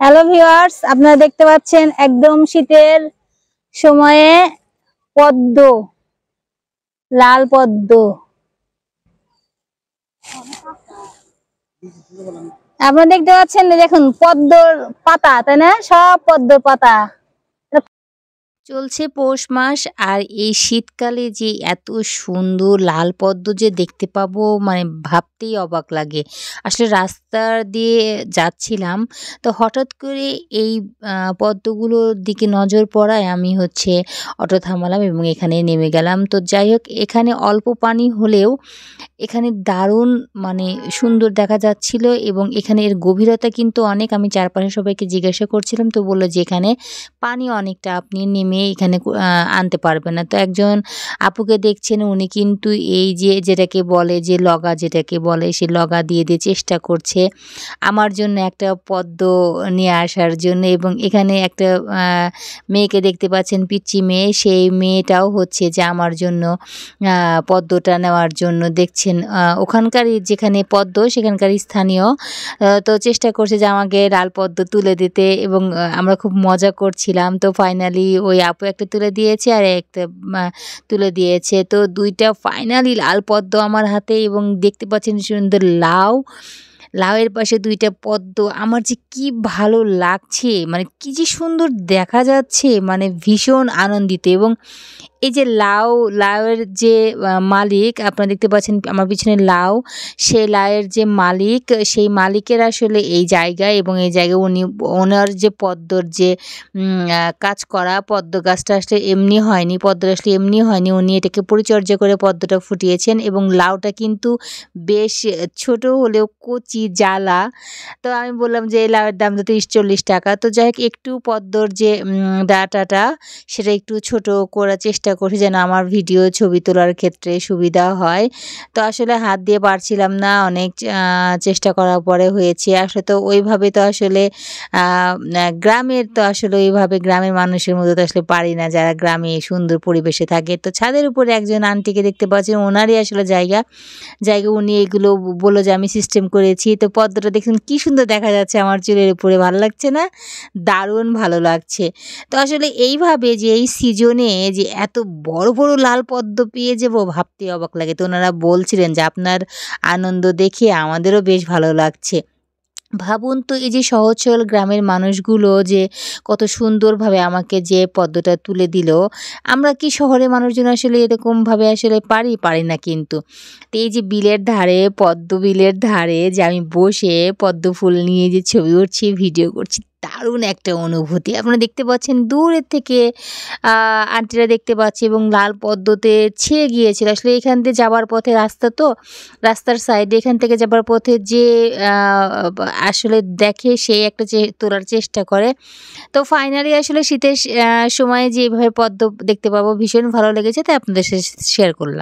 Hello viewers, আপনারা দেখতে পাচ্ছেন একদম শীতের সময়ে পদ্ম, লাল পদ্ম। আপনারা দেখতে পাচ্ছেন, দেখুন পদ্মর পাতা, তাই না? সব পদ্মর পাতা। চলছে পৌষ মাস, আর এই শীতকালে যে এত সুন্দর লাল পদ্ম যে দেখতে পাবো মানে ভাবতেই অবাক লাগে। আসলে রাস্তা দিয়ে যাচ্ছিলাম, তো হঠাৎ করে এই পদ্মগুলোর দিকে নজর পড়ায় আমি অটো থামালাম এবং এখানে নেমে গেলাম। তো যাই হোক, এখানে অল্প পানি হলেও এখানে দারুণ মানে সুন্দর দেখা যাচ্ছিল এবং এখানে এর গভীরতা কিন্তু অনেক। আমি চারপাশে সবাইকে জিজ্ঞাসা করছিলাম, তো বলল যে এখানে পানি অনেকটা, আপনি নেমে এখানে আনতে পারবেন না। তো একজন আপুকে দেখছেন, উনি কিন্তু এই যে যেটাকে বলে যে লগা, যেটাকে বলে সে লগা দিয়ে চেষ্টা করছে আমার জন্য একটা পদ্ম নিয়ে আসার জন্য। এবং এখানে একটা মেয়েকে দেখতে পাচ্ছেন, পিচ্চি মেয়ে, সেই মেয়েটাও যে আমার জন্য পদ্মটা নেওয়ার জন্য দেখছেন ওখানকারই যেখানে পদ্ম সেখানকার স্থানীয়, তো চেষ্টা করছে যে আমাকে লাল পদ্ম তুলে দিতে এবং আমরা খুব মজা করছিলাম। তো ফাইনালি ওই আপু একটা তুলে দিয়েছে আর একটা তুলে দিয়েছে, তো দুইটা ফাইনালি লাল পদ্ম আমার হাতে। এবং দেখতে পাচ্ছেন সুন্দর লাউয়ের পাশে দুইটা পদ্ম। আমার যে কি ভালো লাগছে, মানে কি যে সুন্দর দেখা যাচ্ছে, মানে ভীষণ আনন্দিত। এবং এই যে লাউয়ের যে মালিক, আপনারা দেখতে পাচ্ছেন আমার পিছনে লাউ, সেই লাউয়ের যে মালিক, সেই মালিকের আসলে এই জায়গায়, এবং এই জায়গায় ওনার যে পদ্মর যে কাজ করা, পদ্ম গাছটা আসলে এমনি হয়নি, পদ্মটা আসলে এমনি হয়নি, উনি এটাকে পরিচর্যা করে পদ্মটা ফুটিয়েছেন। এবং লাউটা কিন্তু বেশ ছোট হলেও কচি, জ্বালা। তো আমি বললাম যে এই লাউয়ের দাম তো 30-40 টাকা। তো যাই হোক, একটু পদ্মর যে ডাঁটাটা সেটা একটু ছোট করার চেষ্টা করছি যেন আমার ভিডিও ছবি তোলার ক্ষেত্রে সুবিধা হয়। তো আসলে হাত দিয়ে পারছিলাম না, অনেক চেষ্টা করার পরে হয়েছে। আসলে তো ওইভাবে তো আসলে গ্রামের, তো আসলে ওইভাবে গ্রামের মানুষের মতো তো আসলে পারি না, যারা গ্রামে সুন্দর পরিবেশে থাকে। তো ছাদের উপরে একজন আন্টিকে দেখতে পাচ্ছি, ওনারই আসলে জায়গা, উনি এগুলো বললো যে আমি সিস্টেম করেছি। তো পদ্মটা দেখুন কি সুন্দর দেখা যাচ্ছে আমার চুলের উপরে, ভালো লাগছে না? দারুণ ভালো লাগছে। তো আসলে এইভাবে যে এই সিজনে যে এত বড় বড় লাল পদ্ম পেয়ে যাবো, ভাবতে অবাক লাগে। তো ওনারা বলছিলেন যে আপনার আনন্দ দেখে আমাদেরও বেশ ভালো লাগছে। ভাবুন তো, এই যে সহজ সরল গ্রামের মানুষগুলো যে কত সুন্দরভাবে আমাকে যে পদ্মটা তুলে দিল। আমরা কি শহরের মানুষজন আসলে এরকমভাবে আসলে পারি না কিন্তু। তো এই যে বিলের ধারে, পদ্ম বিলের ধারে যে আমি বসে পদ্ম ফুল নিয়ে যে ছবি উঠছি, ভিডিও করছি, দারুণ একটা অনুভূতি। আপনারা দেখতে পাচ্ছেন দূরের থেকে আন্টিরা দেখতে পাচ্ছি, এবং লাল পদ্মতে ছেয়ে গিয়েছিল। আসলে এখান থেকে যাবার পথে রাস্তা, তো রাস্তার সাইডে এখান থেকে যাবার পথে যে আসলে দেখে সেই একটা তোলার চেষ্টা করে। তো ফাইনালি আসলে শীতের সময়ে যে এভাবে পদ্ম দেখতে পাবো ভীষণ ভালো লেগেছে, তাই আপনাদের সাথে শেয়ার করলাম।